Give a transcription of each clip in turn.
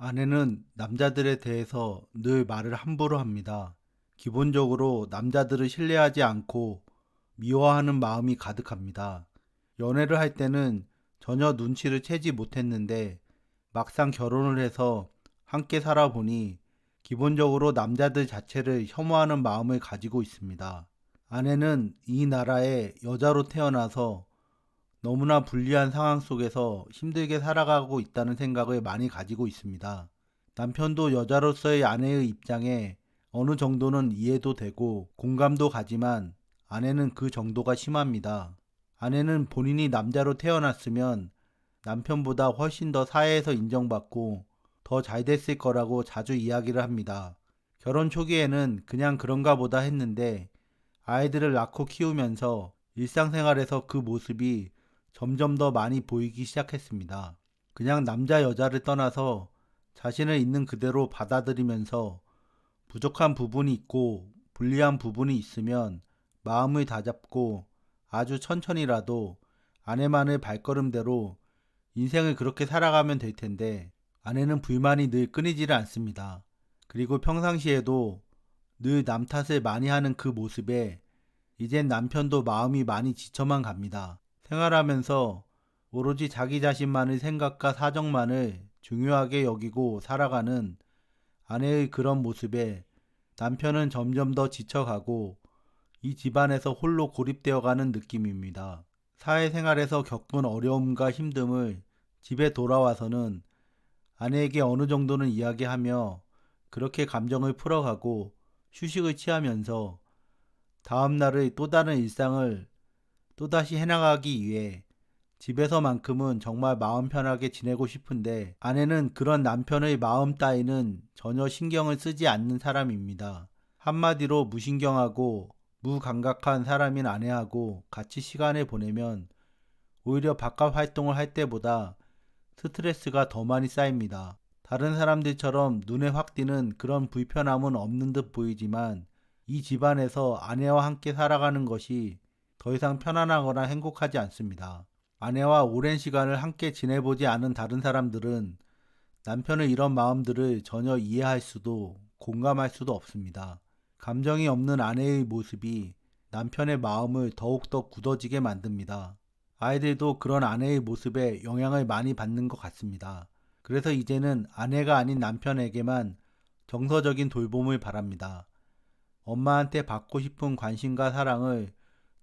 아내는 남자들에 대해서 늘 말을 함부로 합니다. 기본적으로 남자들을 신뢰하지 않고 미워하는 마음이 가득합니다. 연애를 할 때는 전혀 눈치를 채지 못했는데 막상 결혼을 해서 함께 살아보니 기본적으로 남자들 자체를 혐오하는 마음을 가지고 있습니다. 아내는 이 나라에 여자로 태어나서 너무나 불리한 상황 속에서 힘들게 살아가고 있다는 생각을 많이 가지고 있습니다. 남편도 여자로서의 아내의 입장에 어느 정도는 이해도 되고 공감도 가지만 아내는 그 정도가 심합니다. 아내는 본인이 남자로 태어났으면 남편보다 훨씬 더 사회에서 인정받고 더 잘 됐을 거라고 자주 이야기를 합니다. 결혼 초기에는 그냥 그런가 보다 했는데 아이들을 낳고 키우면서 일상생활에서 그 모습이 점점 더 많이 보이기 시작했습니다. 그냥 남자 여자를 떠나서 자신을 있는 그대로 받아들이면서 부족한 부분이 있고 불리한 부분이 있으면 마음을 다잡고 아주 천천히라도 아내만의 발걸음대로 인생을 그렇게 살아가면 될 텐데 아내는 불만이 늘 끊이지를 않습니다. 그리고 평상시에도 늘 남 탓을 많이 하는 그 모습에 이젠 남편도 마음이 많이 지쳐만 갑니다. 생활하면서 오로지 자기 자신만의 생각과 사정만을 중요하게 여기고 살아가는 아내의 그런 모습에 남편은 점점 더 지쳐가고 이 집안에서 홀로 고립되어가는 느낌입니다. 사회생활에서 겪은 어려움과 힘듦을 집에 돌아와서는 아내에게 어느 정도는 이야기하며 그렇게 감정을 풀어가고 휴식을 취하면서 다음 날의 또 다른 일상을 또다시 해나가기 위해 집에서만큼은 정말 마음 편하게 지내고 싶은데 아내는 그런 남편의 마음 따위는 전혀 신경을 쓰지 않는 사람입니다. 한마디로 무신경하고 무감각한 사람인 아내하고 같이 시간을 보내면 오히려 바깥 활동을 할 때보다 스트레스가 더 많이 쌓입니다. 다른 사람들처럼 눈에 확 띄는 그런 불편함은 없는 듯 보이지만 이 집안에서 아내와 함께 살아가는 것이 더 이상 편안하거나 행복하지 않습니다. 아내와 오랜 시간을 함께 지내보지 않은 다른 사람들은 남편의 이런 마음들을 전혀 이해할 수도 공감할 수도 없습니다. 감정이 없는 아내의 모습이 남편의 마음을 더욱더 굳어지게 만듭니다. 아이들도 그런 아내의 모습에 영향을 많이 받는 것 같습니다. 그래서 이제는 아내가 아닌 남편에게만 정서적인 돌봄을 바랍니다. 엄마한테 받고 싶은 관심과 사랑을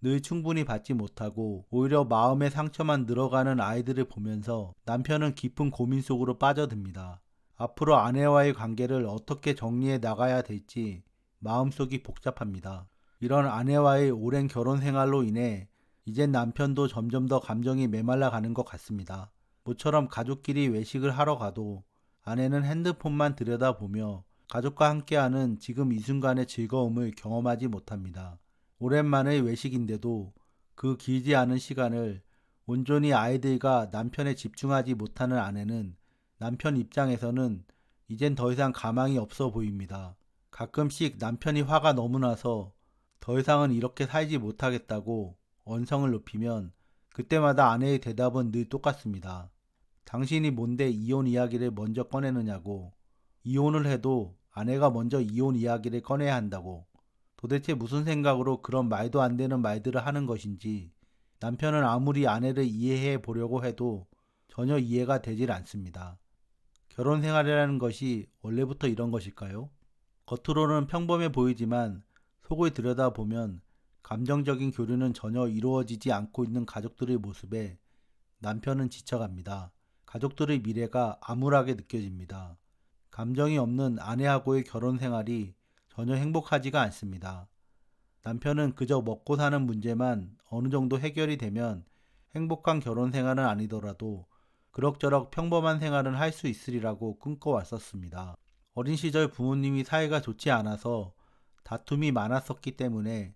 늘 충분히 받지 못하고 오히려 마음의 상처만 늘어가는 아이들을 보면서 남편은 깊은 고민 속으로 빠져듭니다. 앞으로 아내와의 관계를 어떻게 정리해 나가야 될지 마음속이 복잡합니다. 이런 아내와의 오랜 결혼 생활로 인해 이젠 남편도 점점 더 감정이 메말라 가는 것 같습니다. 모처럼 가족끼리 외식을 하러 가도 아내는 핸드폰만 들여다보며 가족과 함께하는 지금 이 순간의 즐거움을 경험하지 못합니다. 오랜만의 외식인데도 그 길지 않은 시간을 온전히 아이들과 남편에 집중하지 못하는 아내는 남편 입장에서는 이젠 더 이상 가망이 없어 보입니다. 가끔씩 남편이 화가 너무 나서 더 이상은 이렇게 살지 못하겠다고 언성을 높이면 그때마다 아내의 대답은 늘 똑같습니다. 당신이 뭔데 이혼 이야기를 먼저 꺼내느냐고. 이혼을 해도 아내가 먼저 이혼 이야기를 꺼내야 한다고. 도대체 무슨 생각으로 그런 말도 안 되는 말들을 하는 것인지 남편은 아무리 아내를 이해해 보려고 해도 전혀 이해가 되질 않습니다. 결혼 생활이라는 것이 원래부터 이런 것일까요? 겉으로는 평범해 보이지만 속을 들여다보면 감정적인 교류는 전혀 이루어지지 않고 있는 가족들의 모습에 남편은 지쳐갑니다. 가족들의 미래가 암울하게 느껴집니다. 감정이 없는 아내하고의 결혼 생활이 전혀 행복하지가 않습니다. 남편은 그저 먹고 사는 문제만 어느 정도 해결이 되면 행복한 결혼 생활은 아니더라도 그럭저럭 평범한 생활은 할 수 있으리라고 꿈꿔왔었습니다. 어린 시절 부모님이 사이가 좋지 않아서 다툼이 많았었기 때문에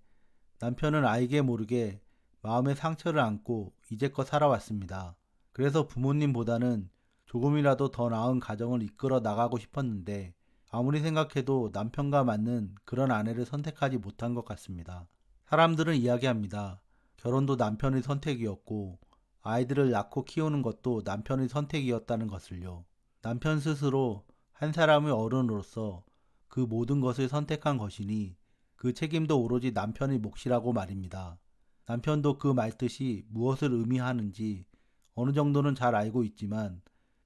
남편은 알게 모르게 마음의 상처를 안고 이제껏 살아왔습니다. 그래서 부모님보다는 조금이라도 더 나은 가정을 이끌어 나가고 싶었는데 아무리 생각해도 남편과 맞는 그런 아내를 선택하지 못한 것 같습니다. 사람들은 이야기합니다. 결혼도 남편의 선택이었고 아이들을 낳고 키우는 것도 남편의 선택이었다는 것을요. 남편 스스로 한 사람의 어른으로서 그 모든 것을 선택한 것이니 그 책임도 오로지 남편의 몫이라고 말입니다. 남편도 그 말뜻이 무엇을 의미하는지 어느 정도는 잘 알고 있지만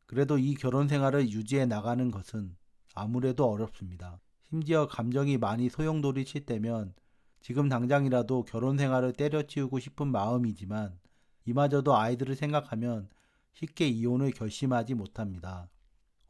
그래도 이 결혼 생활을 유지해 나가는 것은 아무래도 어렵습니다. 심지어 감정이 많이 소용돌이칠 때면 지금 당장이라도 결혼 생활을 때려치우고 싶은 마음이지만 이마저도 아이들을 생각하면 쉽게 이혼을 결심하지 못합니다.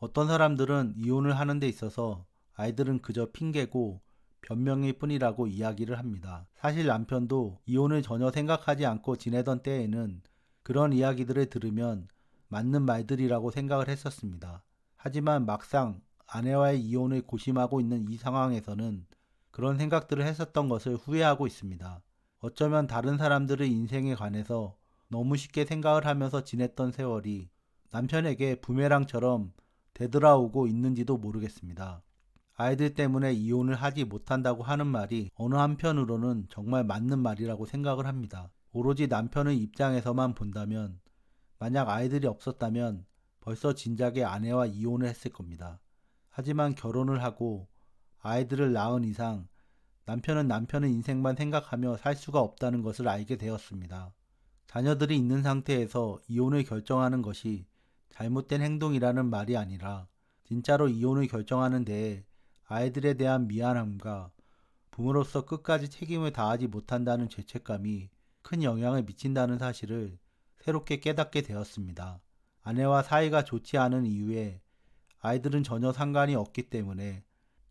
어떤 사람들은 이혼을 하는 데 있어서 아이들은 그저 핑계고 변명일 뿐이라고 이야기를 합니다. 사실 남편도 이혼을 전혀 생각하지 않고 지내던 때에는 그런 이야기들을 들으면 맞는 말들이라고 생각을 했었습니다. 하지만 막상 아내와의 이혼을 고심하고 있는 이 상황에서는 그런 생각들을 했었던 것을 후회하고 있습니다. 어쩌면 다른 사람들의 인생에 관해서 너무 쉽게 생각을 하면서 지냈던 세월이 남편에게 부메랑처럼 되돌아오고 있는지도 모르겠습니다. 아이들 때문에 이혼을 하지 못한다고 하는 말이 어느 한편으로는 정말 맞는 말이라고 생각을 합니다. 오로지 남편의 입장에서만 본다면 만약 아이들이 없었다면 벌써 진작에 아내와 이혼을 했을 겁니다. 하지만 결혼을 하고 아이들을 낳은 이상 남편은 남편의 인생만 생각하며 살 수가 없다는 것을 알게 되었습니다. 자녀들이 있는 상태에서 이혼을 결정하는 것이 잘못된 행동이라는 말이 아니라 진짜로 이혼을 결정하는 데에 아이들에 대한 미안함과 부모로서 끝까지 책임을 다하지 못한다는 죄책감이 큰 영향을 미친다는 사실을 새롭게 깨닫게 되었습니다. 아내와 사이가 좋지 않은 이유에 아이들은 전혀 상관이 없기 때문에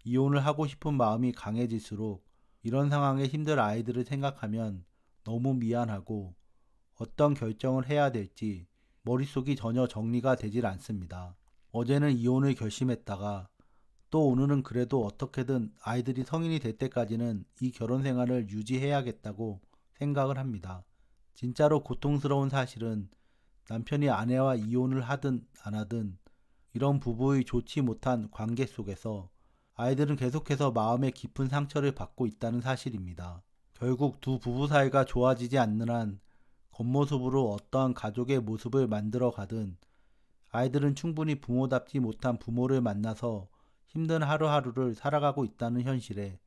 이혼을 하고 싶은 마음이 강해질수록 이런 상황에 힘든 아이들을 생각하면 너무 미안하고 어떤 결정을 해야 될지 머릿속이 전혀 정리가 되질 않습니다. 어제는 이혼을 결심했다가 또 오늘은 그래도 어떻게든 아이들이 성인이 될 때까지는 이 결혼 생활을 유지해야겠다고 생각을 합니다. 진짜로 고통스러운 사실은 남편이 아내와 이혼을 하든 안 하든 이런 부부의 좋지 못한 관계 속에서 아이들은 계속해서 마음의 깊은 상처를 받고 있다는 사실입니다. 결국 두 부부 사이가 좋아지지 않는 한 겉모습으로 어떠한 가족의 모습을 만들어 가든 아이들은 충분히 부모답지 못한 부모를 만나서 힘든 하루하루를 살아가고 있다는 현실에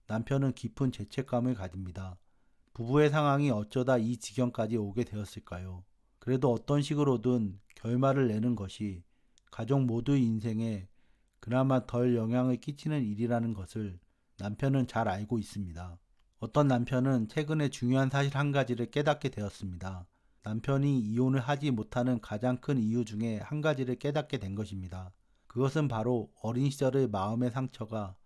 남편은 깊은 죄책감을 가집니다. 부부의 상황이 어쩌다 이 지경까지 오게 되었을까요? 그래도 어떤 식으로든 결말을 내는 것이 가족 모두의 인생에 그나마 덜 영향을 끼치는 일이라는 것을 남편은 잘 알고 있습니다. 어떤 남편은 최근에 중요한 사실 한 가지를 깨닫게 되었습니다. 남편이 이혼을 하지 못하는 가장 큰 이유 중에 한 가지를 깨닫게 된 것입니다. 그것은 바로 어린 시절의 마음의 상처가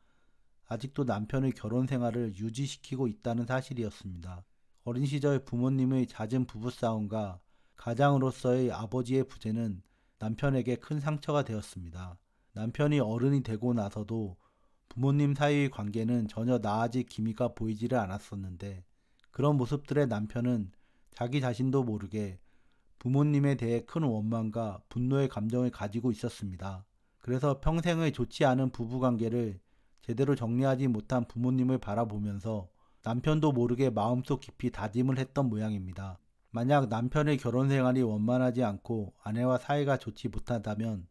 아직도 남편의 결혼 생활을 유지시키고 있다는 사실이었습니다. 어린 시절 부모님의 잦은 부부싸움과 가장으로서의 아버지의 부재는 남편에게 큰 상처가 되었습니다. 남편이 어른이 되고 나서도 부모님 사이의 관계는 전혀 나아질 기미가 보이지를 않았었는데 그런 모습들의 남편은 자기 자신도 모르게 부모님에 대해 큰 원망과 분노의 감정을 가지고 있었습니다. 그래서 평생의 좋지 않은 부부관계를 제대로 정리하지 못한 부모님을 바라보면서 남편도 모르게 마음속 깊이 다짐을 했던 모양입니다. 만약 남편의 결혼 생활이 원만하지 않고 아내와 사이가 좋지 못하다면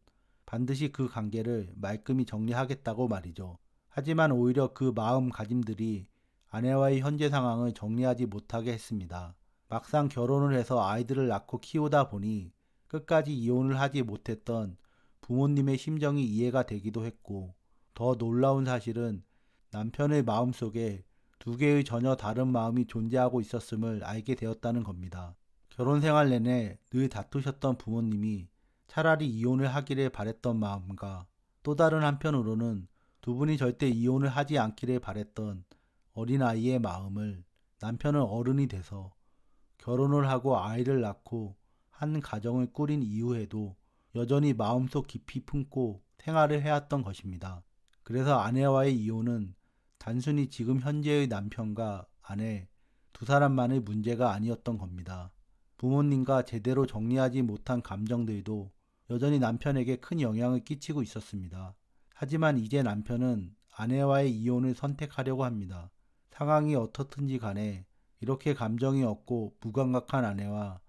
반드시 그 관계를 말끔히 정리하겠다고 말이죠. 하지만 오히려 그 마음가짐들이 아내와의 현재 상황을 정리하지 못하게 했습니다. 막상 결혼을 해서 아이들을 낳고 키우다 보니 끝까지 이혼을 하지 못했던 부모님의 심정이 이해가 되기도 했고 더 놀라운 사실은 남편의 마음속에 두 개의 전혀 다른 마음이 존재하고 있었음을 알게 되었다는 겁니다. 결혼 생활 내내 늘 다투셨던 부모님이 차라리 이혼을 하기를 바랬던 마음과 또 다른 한편으로는 두 분이 절대 이혼을 하지 않기를 바랬던 어린아이의 마음을 남편은 어른이 돼서 결혼을 하고 아이를 낳고 한 가정을 꾸린 이후에도 여전히 마음속 깊이 품고 생활을 해왔던 것입니다. 그래서 아내와의 이혼은 단순히 지금 현재의 남편과 아내 두 사람만의 문제가 아니었던 겁니다. 부모님과 제대로 정리하지 못한 감정들도 여전히 남편에게 큰 영향을 끼치고 있었습니다. 하지만 이제 남편은 아내와의 이혼을 선택하려고 합니다. 상황이 어떻든지 간에 이렇게 감정이 없고 무감각한 아내와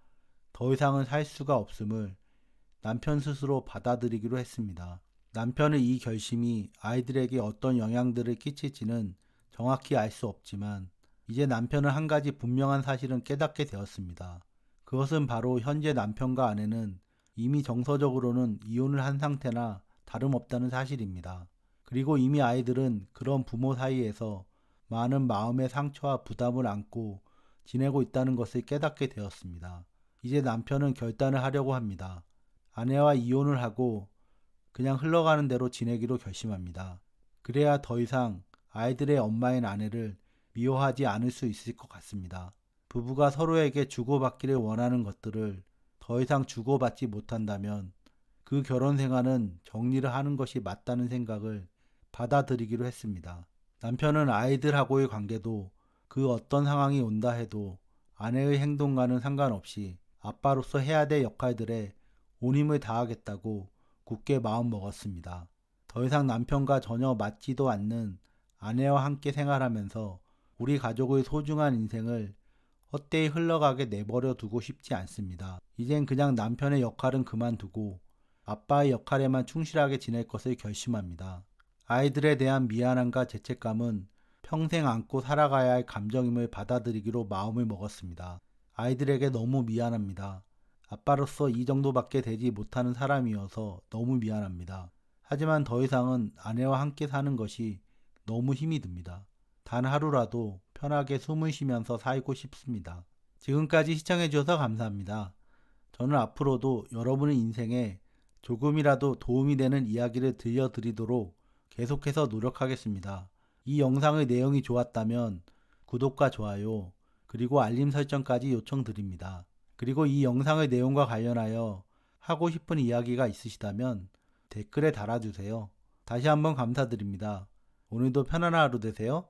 더 이상은 살 수가 없음을 남편 스스로 받아들이기로 했습니다. 남편의 이 결심이 아이들에게 어떤 영향들을 끼칠지는 정확히 알 수 없지만 이제 남편은 한 가지 분명한 사실은 깨닫게 되었습니다. 그것은 바로 현재 남편과 아내는 이미 정서적으로는 이혼을 한 상태나 다름없다는 사실입니다. 그리고 이미 아이들은 그런 부모 사이에서 많은 마음의 상처와 부담을 안고 지내고 있다는 것을 깨닫게 되었습니다. 이제 남편은 결단을 하려고 합니다. 아내와 이혼을 하고 그냥 흘러가는 대로 지내기로 결심합니다. 그래야 더 이상 아이들의 엄마인 아내를 미워하지 않을 수 있을 것 같습니다. 부부가 서로에게 주고받기를 원하는 것들을 더 이상 주고받지 못한다면 그 결혼 생활은 정리를 하는 것이 맞다는 생각을 받아들이기로 했습니다. 남편은 아이들하고의 관계도 그 어떤 상황이 온다 해도 아내의 행동과는 상관없이 아빠로서 해야 될 역할들에 온 힘을 다하겠다고 굳게 마음먹었습니다. 더 이상 남편과 전혀 맞지도 않는 아내와 함께 생활하면서 우리 가족의 소중한 인생을 헛되이 흘러가게 내버려 두고 싶지 않습니다. 이젠 그냥 남편의 역할은 그만두고 아빠의 역할에만 충실하게 지낼 것을 결심합니다. 아이들에 대한 미안함과 죄책감은 평생 안고 살아가야 할 감정임을 받아들이기로 마음을 먹었습니다. 아이들에게 너무 미안합니다. 아빠로서 이 정도밖에 되지 못하는 사람이어서 너무 미안합니다. 하지만 더 이상은 아내와 함께 사는 것이 너무 힘이 듭니다. 단 하루라도 편하게 숨을 쉬면서 살고 싶습니다. 지금까지 시청해주셔서 감사합니다. 저는 앞으로도 여러분의 인생에 조금이라도 도움이 되는 이야기를 들려드리도록 계속해서 노력하겠습니다. 이 영상의 내용이 좋았다면 구독과 좋아요, 그리고 알림 설정까지 요청드립니다. 그리고 이 영상의 내용과 관련하여 하고 싶은 이야기가 있으시다면 댓글에 달아주세요. 다시 한번 감사드립니다. 오늘도 편안한 하루 되세요.